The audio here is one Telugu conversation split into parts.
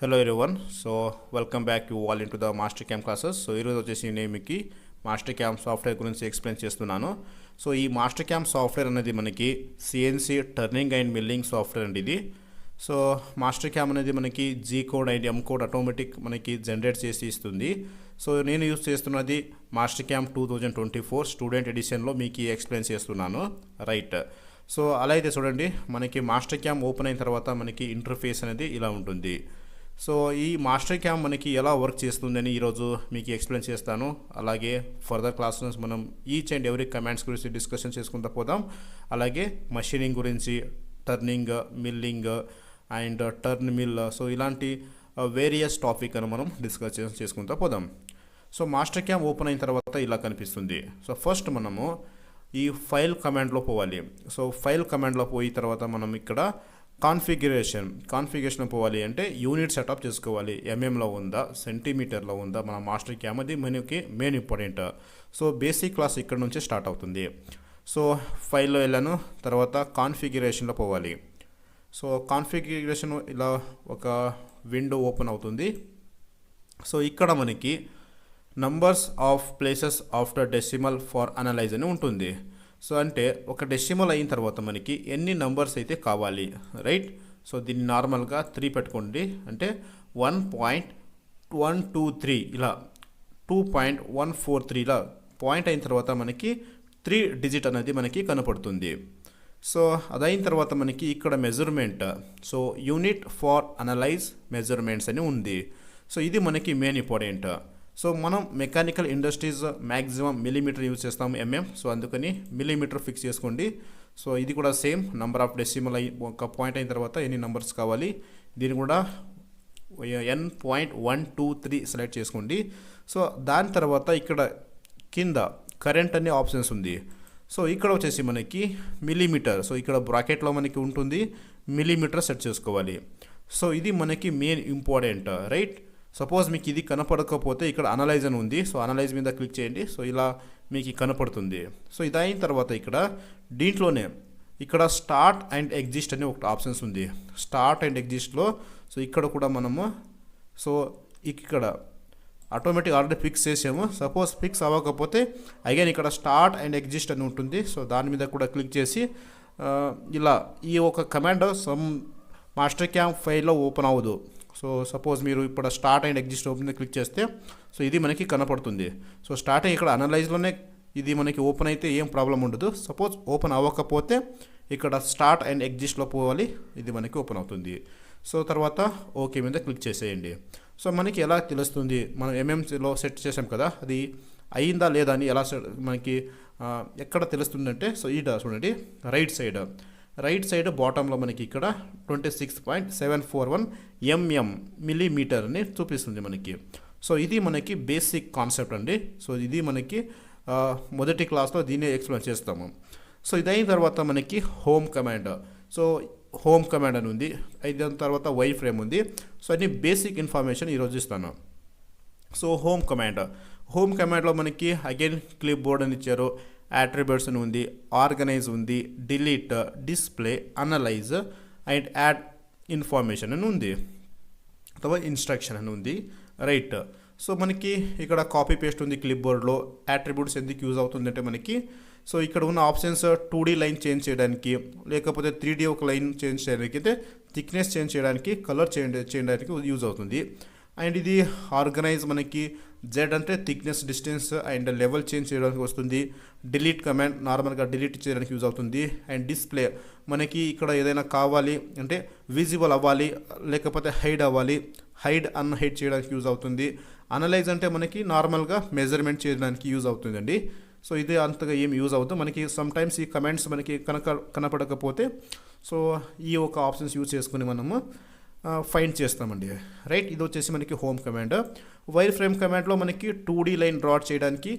Hello everyone. Welcome back you all into the Mastercam classes. ఈరోజు వచ్చేసి నేను మీకు Mastercam సాఫ్ట్వేర్ గురించి ఎక్స్ప్లెయిన్ చేస్తున్నాను. ఈ Mastercam సాఫ్ట్వేర్ అనేది మనకి CNC turning and milling software అండి ఇది. Mastercam అనేది మనకి G code and M code automatic మనకి జనరేట్ చేసి ఇస్తుంది. నేను యూస్ చేస్తున్నది Mastercam 2024 స్టూడెంట్ ఎడిషన్లో మీకు ఎక్స్ప్లెయిన్ చేస్తున్నాను. రైట్. అలా అయితే చూడండి, మనకి Mastercam ఓపెన్ అయిన తర్వాత మనకి ఇంటర్ఫేస్ అనేది ఇలా ఉంటుంది. ఈ Mastercam మనకి ఎలా వర్క్ చేస్తుందని ఈరోజు మీకు ఎక్స్ప్లెయిన్ చేస్తాను. అలాగే ఫర్దర్ క్లాసెస్ మనం ఈచ్ అండ్ ఎవ్రీ కమాండ్స్ గురించి డిస్కషన్ చేసుకుంటూ పోదాం. అలాగే మషీనింగ్ గురించి, turning, milling and turn mill, ఇలాంటి వేరియస్ టాపిక్ అని మనం డిస్కస్ చేసుకుంటూ పోదాం. Mastercam ఓపెన్ అయిన తర్వాత ఇలా కనిపిస్తుంది. ఫస్ట్ మనము ఈ ఫైల్ కమాండ్లో పోవాలి. ఫైల్ కమాండ్లో పోయిన తర్వాత మనం ఇక్కడ కాన్ఫిగరేషన్ పోవాలి. అంటే యూనిట్ సెటప్ చేసుకోవాలి. ఎంఎంలో ఉందా, సెంటీమీటర్లో ఉందా మన Mastercam, అది మనకి మెయిన్ ఇంపార్టెంట్. బేసిక్ క్లాస్ ఇక్కడ నుంచి స్టార్ట్ అవుతుంది. ఫైల్లో వెళ్ళాను, తర్వాత కాన్ఫిగరేషన్లో పోవాలి. కాన్ఫిగరేషన్ ఇలా ఒక విండో ఓపెన్ అవుతుంది. ఇక్కడ మనకి numbers of places after decimal for analyse అని ఉంటుంది. అంటే ఒక డెసిమల్ అయిన తర్వాత మనకి ఎన్ని నంబర్స్ అయితే కావాలి, రైట్? దీన్ని నార్మల్గా 3 పెట్టుకోండి. అంటే 1.123 ఇలా 2.143 ఇలా పాయింట్ అయిన తర్వాత మనకి 3 డిజిట్ అనేది మనకి కనపడుతుంది. అదైన తర్వాత మనకి ఇక్కడ measurement, unit for analyze measurements అని ఉంది. ఇది మనకి మెయిన్ ఇంపార్టెంట్. మనం mechanical industries maximum millimetre use చేస్తాము, ఎంఎం. అందుకని మిల్లీమీటర్ ఫిక్స్ చేసుకోండి. ఇది కూడా సేమ్ నంబర్ ఆఫ్ డెసిమల్ ఒక పాయింట్ అయిన తర్వాత ఎన్ని నంబర్స్ కావాలి, దీన్ని కూడా n.123 సెలెక్ట్ చేసుకోండి. దాని తర్వాత ఇక్కడ కింద కరెంట్ అనే ఆప్షన్స్ ఉంది. ఇక్కడ వచ్చేసి మనకి మిల్లీమీటర్, ఇక్కడ బ్రాకెట్లో మనకి ఉంటుంది, మిల్లీమీటర్ సెట్ చేసుకోవాలి. ఇది మనకి మెయిన్ ఇంపార్టెంట్, రైట్? సపోజ్ మీకు ఇది కనపడకపోతే ఇక్కడ అనలైజ్ అని ఉంది. అనలైజ్ మీద క్లిక్ చేయండి. ఇలా మీకు కనపడుతుంది. ఇది అయిన తర్వాత ఇక్కడ దీంట్లోనే ఇక్కడ స్టార్ట్ అండ్ ఎగ్జిస్ట్ అని ఒక ఆప్షన్స్ ఉంది. స్టార్ట్ అండ్ ఎగ్జిస్ట్లో ఇక్కడ కూడా మనము ఇక్కడ ఆటోమేటిక్ ఆల్రెడీ ఫిక్స్ చేసాము. సపోజ్ ఫిక్స్ అవ్వకపోతే అగైన్ ఇక్కడ స్టార్ట్ అండ్ ఎగ్జిస్ట్ అని ఉంటుంది. దాని మీద కూడా క్లిక్ చేసి ఇలా ఈ ఒక కమాండ్ Mastercam ఫైల్లో ఓపెన్ అవ్వదు. సపోజ్ మీరు ఇప్పుడు start and exist open click చేస్తే ఇది మనకి కనపడుతుంది. స్టార్టింగ్ ఇక్కడ అనలైజ్లోనే ఇది మనకి ఓపెన్ అయితే ఏం ప్రాబ్లం ఉండదు. సపోజ్ ఓపెన్ అవ్వకపోతే ఇక్కడ స్టార్ట్ అండ్ ఎగ్జిస్ట్లో పోవాలి, ఇది మనకి ఓపెన్ అవుతుంది. తర్వాత ఓకే మీద క్లిక్ చేసేయండి. మనకి ఎలా తెలుస్తుంది, మనం ఎంఎంలో సెట్ చేసాం కదా, అది అయిందా లేదా అని ఎలా మనకి ఎక్కడ తెలుస్తుందంటే చూడండి, రైట్ సైడ్ బాటంలో మనకి ఇక్కడ 26.741 mm మిల్లీమీటర్ అని చూపిస్తుంది మనకి. ఇది మనకి బేసిక్ కాన్సెప్ట్ అండి. ఇది మనకి మొదటి క్లాస్లో దీన్ని ఎక్స్ప్లెయిన్ చేస్తాము. ఇది అయిన తర్వాత మనకి హోమ్ కమాండ్ అని ఉంది. దాని తర్వాత వైర్ ఫ్రేమ్ ఉంది. అన్ని బేసిక్ ఇన్ఫర్మేషన్ ఈరోజు ఇస్తాను. హోమ్ కమాండ్లో మనకి అగైన్ క్లిప్ బోర్డ్ అని ఇచ్చారు, అట్రిబ్యూట్స్ అని ఉంది, ఆర్గనైజ్ ఉంది, delete, display, analyse and add information అని ఉంది, అథవా ఇన్స్ట్రక్షన్ అని ఉంది, రైట్? మనకి ఇక్కడ కాపీ పేస్ట్ ఉంది క్లిప్ బోర్డ్లో. అట్రిబ్యూట్స్ ఎందుకు యూజ్ అవుతుందంటే మనకి ఇక్కడ ఉన్న ఆప్షన్స్ 2D లైన్ చేంజ్ చేయడానికి, లేకపోతే 3D ఒక లైన్ చేంజ్ చేయడానికి, అయితే థిక్నెస్ చేంజ్ చేయడానికి, కలర్ చేయడానికి యూజ్ అవుతుంది. అండ్ ఇది ఆర్గనైజ్ మనకి జెడ్ అంటే thickness, distance and level change చేయడానికి వస్తుంది. డిలీట్ కమాండ్ నార్మల్గా డిలీట్ చేయడానికి యూజ్ అవుతుంది. అండ్ డిస్ప్లే మనకి ఇక్కడ ఏదైనా కావాలి అంటే విజిబుల్ అవ్వాలి, లేకపోతే హైడ్ అవ్వాలి, అన్హైడ్ చేయడానికి యూజ్ అవుతుంది. అనలైజ్ అంటే మనకి నార్మల్గా మెజర్మెంట్ చేయడానికి యూజ్ అవుతుందండి. ఇది అంతగా ఏం యూజ్ అవుతుంది మనకి. సమ్టైమ్స్ ఈ కమాండ్స్ మనకి కనపడకపోతే ఈ ఒక ఆప్షన్స్ యూజ్ చేసుకుని మనము ఫైండ్ చేస్తామండి, రైట్? ఇది వచ్చేసి మనకి హోమ్ కమాండ్. వైర్ ఫ్రేమ్ కమాండ్లో మనకి 2D లైన్ డ్రా చేయడానికి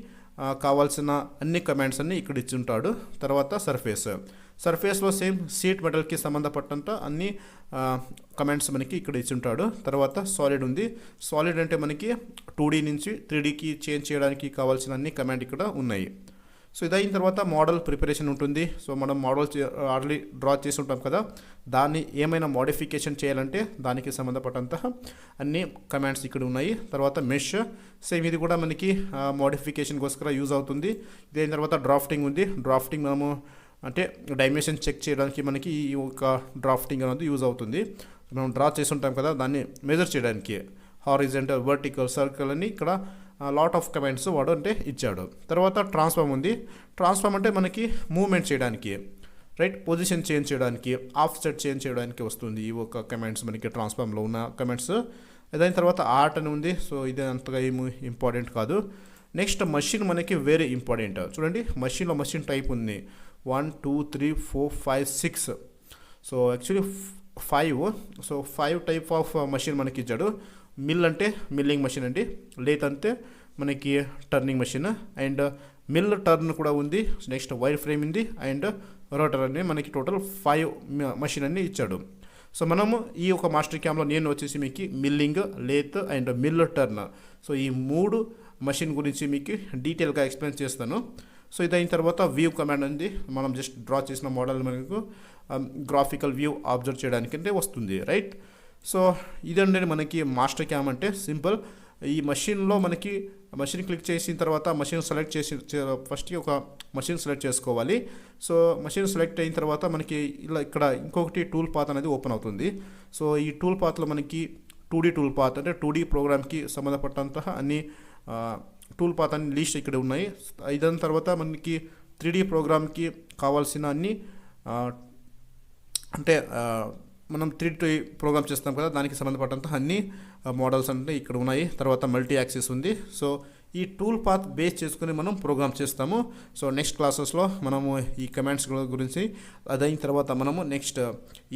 కావాల్సిన అన్ని కమాండ్స్ అన్ని ఇక్కడ ఇచ్చి ఉంటాడు. తర్వాత సర్ఫేస్లో సేమ్ షీట్ మెటల్కి సంబంధపట్టంత అన్ని కమాండ్స్ మనకి ఇక్కడ ఇచ్చి ఉంటాడు. తర్వాత సాలిడ్ ఉంది. సాలిడ్ అంటే మనకి 2D నుంచి 3Dకి చేంజ్ చేయడానికి కావాల్సిన అన్ని కమాండ్ ఇక్కడ ఉన్నాయి. సో ఇదైన తర్వాత మోడల్ ప్రిపరేషన్ ఉంటుంది. సో మనం మోడల్ ఆల్రెడీ డ్రా చేసి ఉంటాం కదా, దాన్ని ఏమైనా మోడిఫికేషన్ చేయాలంటే దానికి సంబంధపట్టంత అన్ని కమాండ్స్ ఇక్కడ ఉన్నాయి. తర్వాత మెష్ సేమ్ ఇది కూడా మనకి మోడిఫికేషన్కోస్కర యూజ్ అవుతుంది. ఇదైన తర్వాత డ్రాఫ్టింగ్ ఉంది. డ్రాఫ్టింగ్ మనము అంటే డైమెన్షన్ చెక్ చేయడానికి మనకి ఈ ఒక డ్రాఫ్టింగ్ అనేది యూజ్ అవుతుంది. మనం డ్రా చేసి ఉంటాం కదా, దాన్ని మెజర్ చేయడానికి హారిజంటల్, వర్టికల్, సర్కిల్ అని ఇక్కడ లాట్ ఆఫ్ కమాండ్స్ వాడు అంటే ఇచ్చాడు. తర్వాత ట్రాన్స్ఫార్మ్ ఉంది. ట్రాన్స్ఫార్మ్ అంటే మనకి మూవ్మెంట్ చేయడానికి, రైట్, పొజిషన్ చేంజ్ చేయడానికి, ఆఫ్ సెట్ చేంజ్ చేయడానికి వస్తుంది ఈ ఒక కమాండ్స్ మనకి ట్రాన్స్ఫార్మ్లో ఉన్న కమాండ్స్. దాని తర్వాత ఆర్ట్ అని ఉంది. సో ఇది అంతగా ఏమి ఇంపార్టెంట్ కాదు. నెక్స్ట్ మషిన్ మనకి వెరీ ఇంపార్టెంట్. చూడండి, మషిన్లో మషిన్ టైప్ ఉంది 1 2 3 4 5 6. So actually 5. So 5 type of machine మనకి ఇచ్చాడు. మిల్ అంటే మిల్లింగ్ మషిన్ అండి. లేత్ అంటే మనకి turning machine, and meal turn కూడా ఉంది. నెక్స్ట్ వైర్ ఫ్రేమ్ ఉంది, అండ్ రోటర్ అని మనకి టోటల్ 5 మషిన్ అన్ని ఇచ్చాడు. సో మనము ఈ ఒక మాస్టర్ క్యామ్లో నేను వచ్చేసి మీకు milling, lathe and meal turn, so ఈ 3 మషిన్ గురించి మీకు డీటెయిల్గా ఎక్స్ప్లెయిన్ చేస్తాను. సో ఇదైన తర్వాత వ్యూ కమాండ్ ఉంది. మనం జస్ట్ డ్రా చేసిన మోడల్ మనకు గ్రాఫికల్ వ్యూ అబ్జర్వ్ చేయడానికి అంటే వస్తుంది, రైట్. సో ఇదండి మనకి మాస్టర్ క్యామ్ అంటే సింపుల్. ఈ మషిన్లో మనకి మషిన్ క్లిక్ చేసిన తర్వాత మషిన్ సెలెక్ట్ చేసి ఫస్ట్ ఒక మషిన్ సెలెక్ట్ చేసుకోవాలి. సో మషిన్ సెలెక్ట్ అయిన తర్వాత మనకి ఇలా ఇక్కడ ఇంకొకటి టూల్ పాత్ అనేది ఓపెన్ అవుతుంది. సో ఈ టూల్ పాత్లో మనకి 2D టూల్ పాత్ అంటే 2D ప్రోగ్రామ్కి సంబంధపట్టంత అన్ని టూల్ పాత్ అన్ని లిస్ట్ ఇక్కడ ఉన్నాయి. దాని తర్వాత మనకి 3D ప్రోగ్రామ్కి కావాల్సిన అన్ని అంటే మనం 3D ప్రోగ్రామ్ చేస్తాం కదా, దానికి సంబంధపట్టంత అన్ని మోడల్స్ అంటే ఇక్కడ ఉన్నాయి. తర్వాత మల్టీ యాక్సిస్ ఉంది. సో ఈ టూల్ పాత్ బేస్ చేసుకుని మనం ప్రోగ్రామ్ చేస్తాము. సో నెక్స్ట్ క్లాసెస్లో మనము ఈ కమాండ్స్ గురించి, అదైన తర్వాత మనము నెక్స్ట్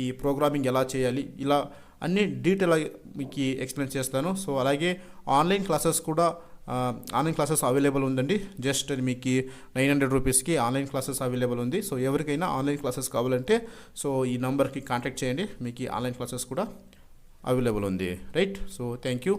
ఈ ప్రోగ్రామింగ్ ఎలా చేయాలి ఇలా అన్ని డీటెయిల్ మీకు ఎక్స్ప్లెయిన్ చేస్తాను. సో అలాగే ఆన్లైన్ క్లాసెస్ కూడా అవైలబుల్ ఉందండి. జస్ట్ మీకు 900 రూపీస్కి ఆన్లైన్ క్లాసెస్ అవైలబుల్ ఉంది. సో ఎవరికైనా ఆన్లైన్ క్లాసెస్ కావాలంటే సో ఈ నెంబర్కి కాంటాక్ట్ చేయండి, మీకు ఆన్లైన్ క్లాసెస్ కూడా అవైలబుల్ ఉంది, రైట్. So thank you.